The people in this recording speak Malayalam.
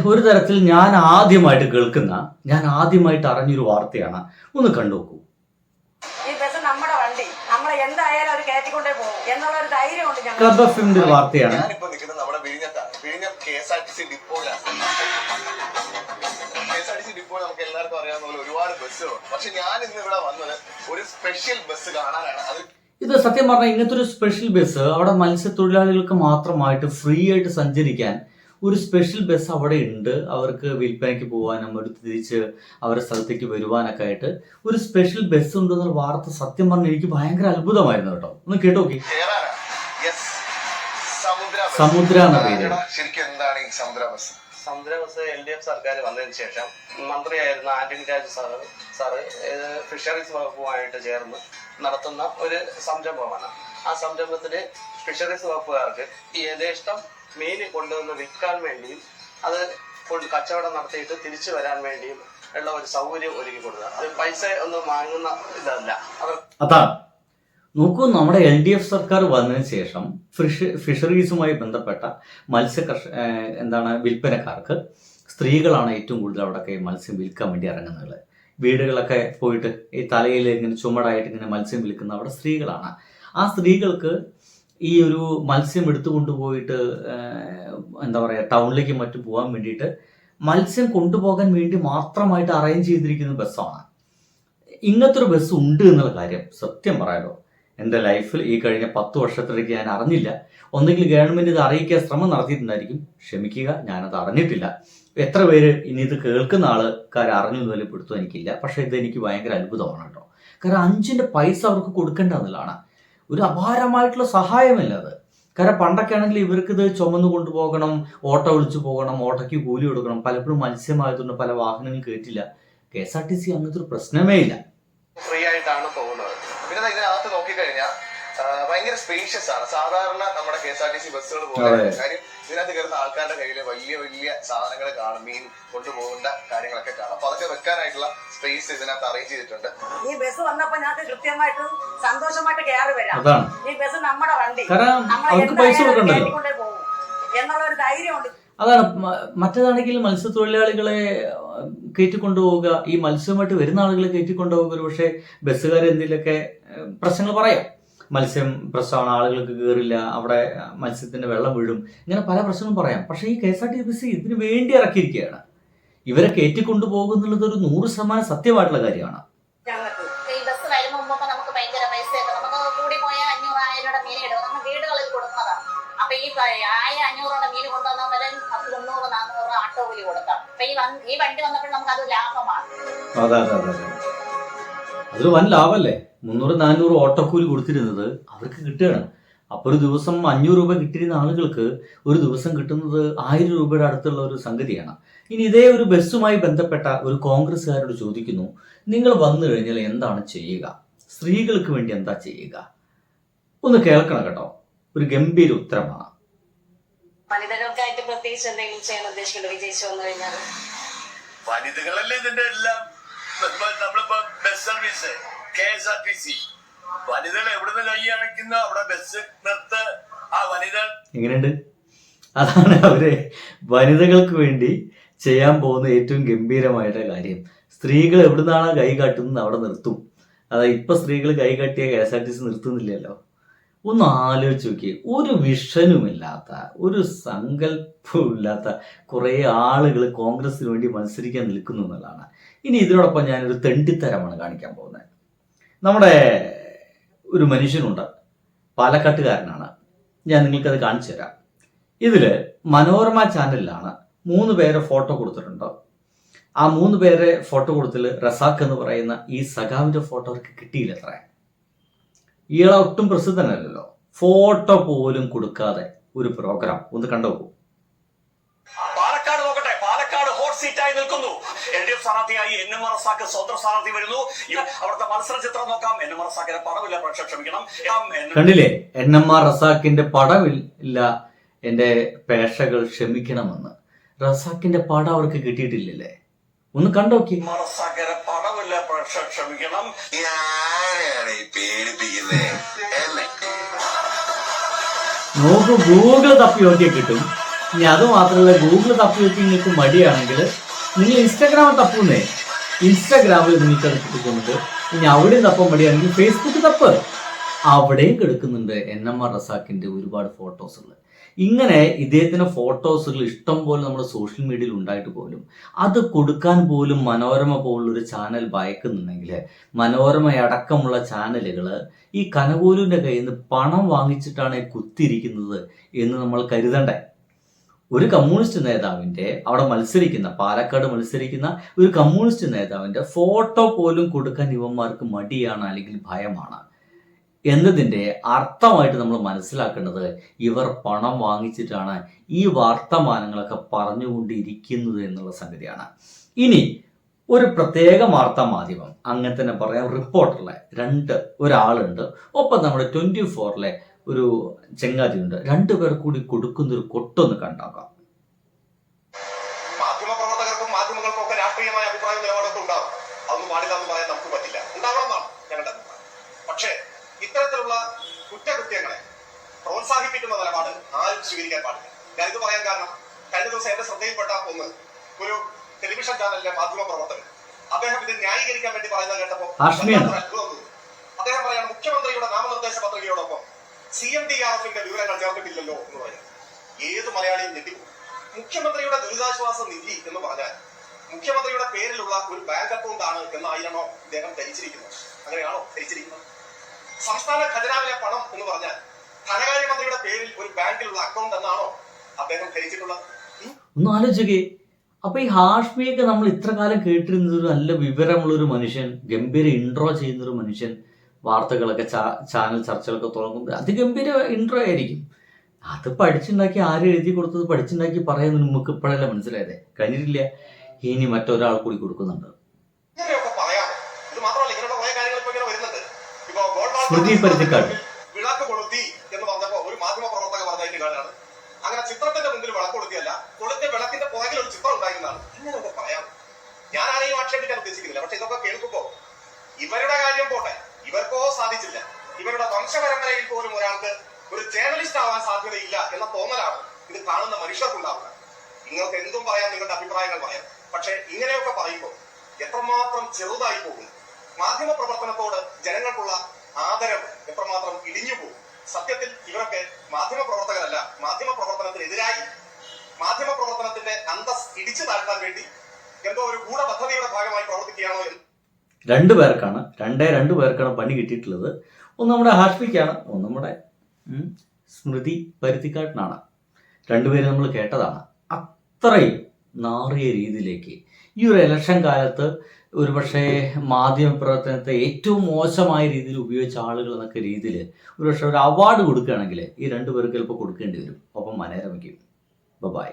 ഒരു തരത്തിൽ ഞാൻ ആദ്യമായിട്ട് കേൾക്കുന്ന, ഞാൻ ആദ്യമായിട്ട് അറിഞ്ഞൊരു വാർത്തയാണ്. ഒന്ന് കണ്ടുനോക്കൂ. ഈ ബസ് നമ്മുടെ വണ്ടി, നമ്മളെ എന്തായാലും അവർ കയറ്റിക്കൊണ്ടേ പോകും എന്നുള്ള ഒരു ധൈര്യമുണ്ട്. ക്ലബ് എഫിന്റെ ഒരു വാർത്തയാണ്. ഞാനിപ്പോ നിൽക്കുന്നത് നമ്മുടെ വിഴിഞ്ഞം KSRTC ഡിപ്പോയിലാണ്. KSRTC ഡിപ്പോയിൽ നമുക്ക് എല്ലാവർക്കും അറിയാവുന്ന പോലെ ഒരുപാട് ബസ്സുകളുണ്ട്. പക്ഷെ ഞാൻ ഇന്ന് ഇവിടെ വന്നത് ഒരു സ്പെഷ്യൽ ബസ് കാണാനാണ്. ഇത് സത്യം പറഞ്ഞാൽ ഇങ്ങനത്തെ ഒരു സ്പെഷ്യൽ ബസ് അവിടെ മത്സ്യത്തൊഴിലാളികൾക്ക് മാത്രമായിട്ട് ഫ്രീ ആയിട്ട് സഞ്ചരിക്കാൻ ഒരു സ്പെഷ്യൽ ബസ് അവിടെ ഉണ്ട്. അവർക്ക് വിൽപ്പനയ്ക്ക് പോകാനും ഒരു തിരിച്ച് അവരുടെ സ്ഥലത്തേക്ക് വരുവാനൊക്കെ ആയിട്ട് ഒരു സ്പെഷ്യൽ ബസ് ഉണ്ടെന്നുള്ള വാർത്ത സത്യം പറഞ്ഞാൽ എനിക്ക് ഭയങ്കര അത്ഭുതമായിരുന്നു കേട്ടോ. ഒന്ന് കേട്ടോക്കി. സമുദ്ര എന്ന പേര്. ശരിക്കും എന്താണ് ഈ സമുദ്ര ബസ്? സമുദ്ര ബസ് LDF സർക്കാർ വന്നതിന് ശേഷം മന്ത്രിയായിരുന്ന ആന്റണി രാജു സാറ് ഫിഷറീസ് വകുപ്പുമായിട്ട് ചേർന്ന് നടത്തുന്ന ഒരു സംരംഭമാണ്. ആ സംരംഭത്തിന് ഫിഷറീസ് വകുപ്പുകാർക്ക് ഈ യഥേഷ്ടം മീൻ കൊണ്ടുവന്ന് വിൽക്കാൻ വേണ്ടിയും അത് കച്ചവടം നടത്തിയിട്ട് തിരിച്ചു വരാൻ വേണ്ടിയും ഉള്ള ഒരു സൗകര്യം ഒരുക്കി കൊടുക്കുക. അത് പൈസ ഒന്നും വാങ്ങുന്ന ഇതല്ല. അതാ നോക്കൂ, നമ്മുടെ LDF സർക്കാർ വന്നതിന് ശേഷം ഫിഷറീസുമായി ബന്ധപ്പെട്ട വിൽപ്പനക്കാർക്ക് സ്ത്രീകളാണ് ഏറ്റവും കൂടുതൽ അവിടെയൊക്കെ മത്സ്യം വിൽക്കാൻ വേണ്ടി ഇറങ്ങുന്നത്. വീടുകളൊക്കെ പോയിട്ട് ഈ തലയിൽ ഇങ്ങനെ ചുമടായിട്ട് ഇങ്ങനെ മത്സ്യം വിൽക്കുന്ന അവിടെ സ്ത്രീകളാണ്. ആ സ്ത്രീകൾക്ക് ഈ ഒരു മത്സ്യം എടുത്തു കൊണ്ടുപോയിട്ട് ടൗണിലേക്ക് മറ്റും പോകാൻ വേണ്ടിയിട്ട് മത്സ്യം കൊണ്ടുപോകാൻ വേണ്ടി മാത്രമായിട്ട് അറേഞ്ച് ചെയ്തിരിക്കുന്ന ബസ്സാണ്. ഇങ്ങനത്തെ ഒരു ബസ് ഉണ്ട് എന്നുള്ള കാര്യം സത്യം പറയാലോ എൻ്റെ ലൈഫിൽ ഈ കഴിഞ്ഞ 10 വർഷത്തിലേക്ക് ഞാൻ അറിഞ്ഞില്ല. ഒന്നെങ്കിൽ ഗവൺമെൻറ് ഇത് അറിയിക്കാൻ ശ്രമം നടത്തിയിട്ടുണ്ടായിരിക്കും, ക്ഷമിക്കുക, ഞാനത് അറിഞ്ഞിട്ടില്ല. എത്ര പേര് ഇനി ഇത് കേൾക്കുന്ന ആൾക്കാർ അറിഞ്ഞു എന്ന് വെളിപ്പെടുത്തും എനിക്കില്ല. പക്ഷേ ഇത് എനിക്ക് ഭയങ്കര അത്ഭുതമാണ് കേട്ടോ. കാരണം 5 പൈസ അവർക്ക് കൊടുക്കേണ്ട എന്നുള്ളതാണ്. ഒരു അപാരമായിട്ടുള്ള സഹായമല്ല അത്. കാരണം പണ്ടൊക്കെ ആണെങ്കിൽ ഇവർക്ക് ഇത് ചുമന്ന് കൊണ്ടുപോകണം, ഓട്ടോ വിളിച്ചു പോകണം, ഓട്ടോയ്ക്ക് കൂലി കൊടുക്കണം. പലപ്പോഴും മത്സ്യമായതുകൊണ്ട് പല വാഹനങ്ങൾ കയറ്റില്ല. KSRTC അങ്ങനത്തെ ഒരു പ്രശ്നമേ ഇല്ല. ഫ്രീ ആയിട്ടാണ് പോകുന്നത്. പിന്നെ ഇതിനകത്ത് നോക്കിക്കഴിഞ്ഞാൽ ഭയങ്കര സ്പേഷ്യസ് ആണ്. സാധാരണ നമ്മുടെ KSRTC ബസ്സുകൾ പോകുന്ന കാര്യം ഇതിനകത്ത് കയറുന്ന ആൾക്കാരുടെ കയ്യിൽ വലിയ വലിയ സാധനങ്ങൾ കാണും, മീൻ കൊണ്ടുപോകേണ്ട കാര്യങ്ങളൊക്കെ കാണും. അപ്പൊ അതൊക്കെ വെക്കാനായിട്ടുള്ള സ്പേസ് ഇതിനകത്ത് അറേഞ്ച് ചെയ്തിട്ടുണ്ട്. ഈ ബസ് വന്നപ്പോ ഞങ്ങൾക്ക് കൃത്യമായിട്ട് സന്തോഷമായിട്ട് കയറി വരാം. ഈ ബസ് നമ്മുടെ വണ്ടി, കയറ്റിക്കൊണ്ടേ പോകും എന്നുള്ള ഒരു ധൈര്യമുണ്ട്. അതാണ്. മറ്റേതാണെങ്കിൽ മത്സ്യത്തൊഴിലാളികളെ കയറ്റിക്കൊണ്ടുപോവുക, ഈ മത്സ്യമായിട്ട് വരുന്ന ആളുകളെ കയറ്റിക്കൊണ്ടുപോവുക. ഒരു പക്ഷേ ബസ്സുകാർ എന്തെങ്കിലുമൊക്കെ പ്രശ്നങ്ങൾ പറയാം. മത്സ്യം പ്രശ്നമാണ്, ആളുകൾക്ക് കയറില്ല, അവിടെ മത്സ്യത്തിന്റെ വെള്ളം വീഴും, ഇങ്ങനെ പല പ്രശ്നങ്ങളും പറയാം. പക്ഷേ ഈ KSRTC ബസ് ഇതിന് വേണ്ടി ഇറക്കിയിരിക്കുകയാണ്. ഇവരെ കയറ്റിക്കൊണ്ടുപോകുന്നുള്ളത് ഒരു 100% സത്യമായിട്ടുള്ള കാര്യമാണ്. ഈ ബസ് വരുമ്പോ നമുക്ക് ഭയങ്കര പൈസയൊക്കെ നമുക്ക് കൂടി പോയാൽ 500-1000 മീൻ ഇടും. നമ്മൾ വീടുകളിൽ കൊടുക്കുന്നതാണ്. അപ്പൊ ഈ 500 മീൻ കൊണ്ടുവന്നാൽ വരെ 300-400 ആട്ടോ കൂലി കൊടുക്കാം. അപ്പൊ ഈ വണ്ടി വന്നപ്പോൾ നമുക്ക് അത് ലാഭമാണ്. അതെ, അതൊരു വൻ ലാഭമല്ലേ. 300-400 ഓട്ടോക്കൂലി കൊടുത്തിരുന്നത് അവർക്ക് കിട്ടുകയാണ്. അപ്പോൾ ഒരു ദിവസം 500 രൂപ കിട്ടിയിരുന്ന ആളുകൾക്ക് ഒരു ദിവസം കിട്ടുന്നത് 1000 രൂപയുടെ അടുത്തുള്ള ഒരു സംഗതിയാണ്. ഇനി ഇതേ ഒരു ബസ്സുമായി ബന്ധപ്പെട്ട ഒരു കോൺഗ്രസ്സുകാരോട് ചോദിക്കുന്നു, നിങ്ങൾ വന്നു കഴിഞ്ഞാൽ എന്താണ് ചെയ്യുക? സ്ത്രീകൾക്ക് വേണ്ടി എന്താ ചെയ്യുക? ഒന്ന് കേൾക്കണം കേട്ടോ. ഒരു ഗംഭീര ഉത്തരമാണ്. വനിതകൾക്കായിട്ട് പ്രത്യേകിച്ച് എന്തെങ്കിലും ചെയ്യാൻ ഉദ്ദേശിക്കുന്നുണ്ടോ വിജയിച്ചു വന്നു കഴിഞ്ഞാൽ? വനിതകളല്ലേ ഇതിന്റെ എല്ലാം. നമ്മളിപ്പോ ബസ് സർവീസ് KSRTC വനിതകൾ എവിടുന്ന് കൈ അണയ്ക്കുന്ന അവിടെ ബസ് നിർത്ത്. ആ വനിതകൾ എങ്ങനെയുണ്ട്? അതാണ് അവര് വനിതകൾക്ക് വേണ്ടി ചെയ്യാൻ പോകുന്ന ഏറ്റവും ഗംഭീരമായിട്ട് കാര്യം. സ്ത്രീകൾ എവിടുന്നാണ് കൈ കാട്ടുന്നത് അവിടെ നിർത്തും. അതായത് ഇപ്പൊ സ്ത്രീകൾ കൈ കാട്ടിയ KSRTC നിർത്തുന്നില്ലല്ലോ. ഒന്ന് ആലോചിച്ച് നോക്കിയേ. ഒരു വിഷനുമില്ലാത്ത, ഒരു സങ്കല്പവുമില്ലാത്ത കുറേ ആളുകൾ കോൺഗ്രസിന് വേണ്ടി മത്സരിക്കാൻ നിൽക്കുന്നു എന്നുള്ളതാണ്. ഇനി ഇതിനോടൊപ്പം ഞാനൊരു തെണ്ടിത്തരമാണ് കാണിക്കാൻ പോകുന്നത്. നമ്മുടെ ഒരു മനുഷ്യനുണ്ട്, പാലക്കാട്ടുകാരനാണ്. ഞാൻ നിങ്ങൾക്കത് കാണിച്ചു തരാം. ഇതിൽ മനോരമ ചാനലിലാണ് 3 പേരെ ഫോട്ടോ കൊടുത്തിട്ടുണ്ട്. ആ 3 പേരെ ഫോട്ടോ കൊടുത്തിൽ റസാഖ് എന്ന് പറയുന്ന ഈ സഖാവിൻ്റെ ഫോട്ടോ അവർക്ക് കിട്ടിയില്ല. അത്ര ഇയാളെ ഒട്ടും പ്രസിദ്ധനല്ലല്ലോ. ഫോട്ടോ പോലും കൊടുക്കാതെ ഒരു പ്രോഗ്രാം ഒന്ന് കണ്ടുപോകൂ. പാലക്കാട് നോക്കട്ടെ. പാലക്കാട് ഹോട്ട് സീറ്റായി നിൽക്കുന്നു. LDF സ്ഥാനാർത്ഥിയായി NMR റസാഖ് സ്വതന്ത്ര സ്ഥാനാർത്ഥി വരുന്നു. അവിടുത്തെ മത്സര ചിത്രം നോക്കാം. NMR റസാഖിന്റെ പടമില്ല, പക്ഷേ ക്ഷമിക്കണം. കണ്ടില്ലേ? NMR റസാഖിന്റെ പടമില്ല, എന്റെ പേഷകൾ ക്ഷമിക്കണമെന്ന്. റസാഖിന്റെ പടം അവർക്ക് കിട്ടിയിട്ടില്ലല്ലേ? ഒന്ന് കണ്ടോക്കി. റസാഖിന്റെ പടമില്ല, പക്ഷേ ക്ഷമിക്കണം. നോക്കൂ, ഗൂഗിൾ തപ്പി നോക്കിയാൽ കിട്ടും. ഇനി അത് മാത്രമല്ല, ഗൂഗിൾ തപ്പി വെച്ച് നിങ്ങൾക്ക് മടിയാണെങ്കിൽ നിങ്ങൾ ഇൻസ്റ്റാഗ്രാമിൽ തപ്പുന്നേ. ഇൻസ്റ്റാഗ്രാമിൽ നിങ്ങൾക്ക് അത് കിട്ടുന്നുണ്ട്. ഇനി അവിടെയും തപ്പാൻ മടിയാണെങ്കിൽ ഫേസ്ബുക്ക് തപ്പ്, അവിടെയും കിടക്കുന്നുണ്ട് NMR റസാക്കിന്റെ ഒരുപാട് ഫോട്ടോസുകൾ. ഇങ്ങനെ ഇദ്ദേഹത്തിന്റെ ഫോട്ടോസുകൾ ഇഷ്ടം പോലെ നമ്മുടെ സോഷ്യൽ മീഡിയയിൽ ഉണ്ടായിട്ട് പോലും അത് കൊടുക്കാൻ പോലും മനോരമ പോലുള്ളൊരു ചാനൽ ഭയക്കുന്നുണ്ടെങ്കിൽ, മനോരമ അടക്കമുള്ള ചാനലുകൾ ഈ കനകോലുവിന്റെ കയ്യിൽ നിന്ന് പണം വാങ്ങിച്ചിട്ടാണ് കുത്തിയിരിക്കുന്നത് എന്ന് നമ്മൾ കരുതണ്ടേ. ഒരു കമ്മ്യൂണിസ്റ്റ് നേതാവിന്റെ അവിടെ മത്സരിക്കുന്ന, പാലക്കാട് മത്സരിക്കുന്ന ഒരു കമ്മ്യൂണിസ്റ്റ് നേതാവിന്റെ ഫോട്ടോ പോലും കൊടുക്കാൻ ഇവന്മാർക്ക് മടിയാണ്, അല്ലെങ്കിൽ ഭയമാണ് എന്നതിൻ്റെ അർത്ഥമായിട്ട് നമ്മൾ മനസ്സിലാക്കേണ്ടത് ഇവർ പണം വാങ്ങിച്ചിട്ടാണ് ഈ വർത്തമാനങ്ങളൊക്കെ പറഞ്ഞുകൊണ്ടിരിക്കുന്നത് എന്നുള്ള സംഗതിയാണ്. ഇനി ഒരു പ്രത്യേക വാർത്താ മാധ്യമം, അങ്ങനെ തന്നെ പറയാം, റിപ്പോർട്ടറിലെ ഒരാളുണ്ട്, ഒപ്പം നമ്മുടെ 24-ലെ ഒരു ചെങ്ങാതിയുണ്ട്. രണ്ടുപേർ കൂടി കൊടുക്കുന്നൊരു കൊട്ടൊന്ന് കണ്ടാക്കാം. മാധ്യമപ്രവർത്തകർക്കും മാധ്യമങ്ങൾക്കും ഒക്കെ രാഷ്ട്രീയമായ അഭിപ്രായ നിലപാടൊക്കെ ഉണ്ടാവും. അതൊന്നും പാടില്ല എന്ന് പറയാൻ നമുക്ക് പറ്റില്ല, ഉണ്ടാവണമെന്നാണ് ഞങ്ങളുടെ അഭിപ്രായം. പക്ഷേ ഇത്തരത്തിലുള്ള കുറ്റകൃത്യങ്ങളെ പ്രോത്സാഹിപ്പിക്കുന്ന നിലപാട് ആരും സ്വീകരിക്കാൻ പാടില്ല. ഞാനിത് പറയാൻ കാരണം, കഴിഞ്ഞ ദിവസം എന്റെ ശ്രദ്ധയിൽപ്പെട്ട ഒരു ടെലിവിഷൻ ചാനലിലെ മാധ്യമ പ്രവർത്തകൻ, അദ്ദേഹം ഇത് ന്യായീകരിക്കാൻ വേണ്ടി പറയുന്നത് കേട്ടപ്പോൾ അദ്ദേഹം പറയാണ്, മുഖ്യമന്ത്രിയുടെ നാമനിർദ്ദേശ പത്രികയോടൊപ്പം CMDRF-ന്റെ വിവരങ്ങൾ ചേർത്തിട്ടില്ലല്ലോ എന്ന് പറയാം. ഏത് മലയാളിയും ഞെട്ടിപ്പോകും. മുഖ്യമന്ത്രിയുടെ ദുരിതാശ്വാസ നിധി എന്ന് പറഞ്ഞാൽ മുഖ്യമന്ത്രിയുടെ പേരിലുള്ള ഒരു ബാങ്ക് അക്കൗണ്ട് ആണ് എന്നായിരുന്നോ ഇദ്ദേഹം ധരിച്ചിരിക്കുന്നത്? അങ്ങനെയാണോ ധരിച്ചിരിക്കുന്നത്? സംസ്ഥാന ഖജനാവിലെ പണം എന്ന് പറഞ്ഞാൽ ധനകാര്യമന്ത്രിയുടെ പേരിൽ ഒരു ബാങ്കിലുള്ള അക്കൗണ്ട് എന്നാണോ അദ്ദേഹം ധരിച്ചിട്ടുള്ളത്? ഒന്ന് ആലോചിക്കേ. അപ്പൊ ഈ ഹാഷ്മിയൊക്കെ നമ്മൾ ഇത്ര കാലം കേട്ടിരുന്നത് ഒരു നല്ല വിവരമുള്ളൊരു മനുഷ്യൻ, ഗംഭീര ഇൻട്രോ ചെയ്യുന്നൊരു മനുഷ്യൻ, വാർത്തകളൊക്കെ ചാനൽ ചർച്ചകളൊക്കെ തുടങ്ങുമ്പോൾ അതിഗംഭീര ഇൻട്രോ ആയിരിക്കും. അത് പഠിച്ചുണ്ടാക്കി, ആരും എഴുതി കൊടുത്തത് പഠിച്ചുണ്ടാക്കി പറയുന്നത് നമുക്ക് ഇപ്പോഴല്ല മനസ്സിലായതേ, കഴിഞ്ഞിട്ടില്ല. ഇനി മറ്റൊരാൾ കൂടി കൊടുക്കുന്നുണ്ട്. സ്മൃതി പരുത്തിക്കാട് വിളക്ക് കൊളുത്തി എന്ന് പറഞ്ഞപ്പോ ഒരു മാധ്യമ പ്രവർത്തക പറഞ്ഞതിന്റെ കാര്യമാണ്. അങ്ങനെ ചിത്രത്തിന്റെ മുമ്പിൽ വിളക്ക് കൊളുത്തിയല്ല, കൊളുത്തിയ വിളക്കിന്റെ പുറകിൽ ഒരു ചിത്രം ഉണ്ടായിരുന്നതാണ്. ഇങ്ങനെയൊക്കെ പറയാം. ഞാൻ ആരെയും ആക്ഷേപിക്കാൻ ഉദ്ദേശിക്കുന്നില്ല. പക്ഷെ ഇതൊക്കെ കേൾക്കുമ്പോ ഇവരുടെ കാര്യം പോട്ടെ, ഇവർക്കോ സാധിച്ചില്ല, ഇവരുടെ വംശപരമ്പരയിൽ പോലും ഒരാൾക്ക് ഒരു ജേർണലിസ്റ്റ് ആവാൻ സാധ്യതയില്ല എന്ന തോന്നലാണ് ഇത് കാണുന്ന മനുഷ്യർക്കുണ്ടാവുക. നിങ്ങൾക്ക് എന്തും പറയാം, നിങ്ങളുടെ അഭിപ്രായങ്ങൾ പറയാം. പക്ഷെ ഇങ്ങനെയൊക്കെ പറയുമ്പോൾ എത്രമാത്രം ചെറുതായി പോകും. മാധ്യമ പ്രവർത്തനത്തോട് ജനങ്ങൾക്കുള്ള ആദരം എത്രമാത്രം ഇടിഞ്ഞു പോകും. സത്യത്തിൽ ഇവരൊക്കെ മാധ്യമ പ്രവർത്തകരല്ല, മാധ്യമ പ്രവർത്തനത്തിനെതിരായി മാധ്യമ പ്രവർത്തനത്തിന്റെ അന്തസ് ഇടിച്ചു താഴ്ത്താൻ വേണ്ടി എന്തോ ഒരു ഗൂഢപദ്ധതിയുടെ ഭാഗമായി പ്രവർത്തിക്കുകയാണോ എന്ന്. രണ്ടു പേർക്കാണ് പണി കിട്ടിയിട്ടുള്ളത്. ഒന്ന് നമ്മുടെ ഹാഷ്മിക്കാണ്, ഒന്ന് നമ്മുടെ സ്മൃതി പരുത്തിക്കാട്ടിനാണ്. രണ്ടുപേരും നമ്മൾ കേട്ടതാണ്. അത്രയും നാറിയ രീതിയിലേക്ക് ഈ ഒരു ഇലക്ഷൻ കാലത്ത് ഒരുപക്ഷെ മാധ്യമപ്രവർത്തനത്തെ ഏറ്റവും മോശമായ രീതിയിൽ ഉപയോഗിച്ച ആളുകൾ എന്നൊക്കെ രീതിയിൽ ഒരുപക്ഷെ ഒരു അവാർഡ് കൊടുക്കുകയാണെങ്കിൽ ഈ രണ്ടുപേർക്ക് ചിലപ്പോൾ കൊടുക്കേണ്ടി വരും. ഒപ്പം മനോരമയ്ക്കും. ബൈ.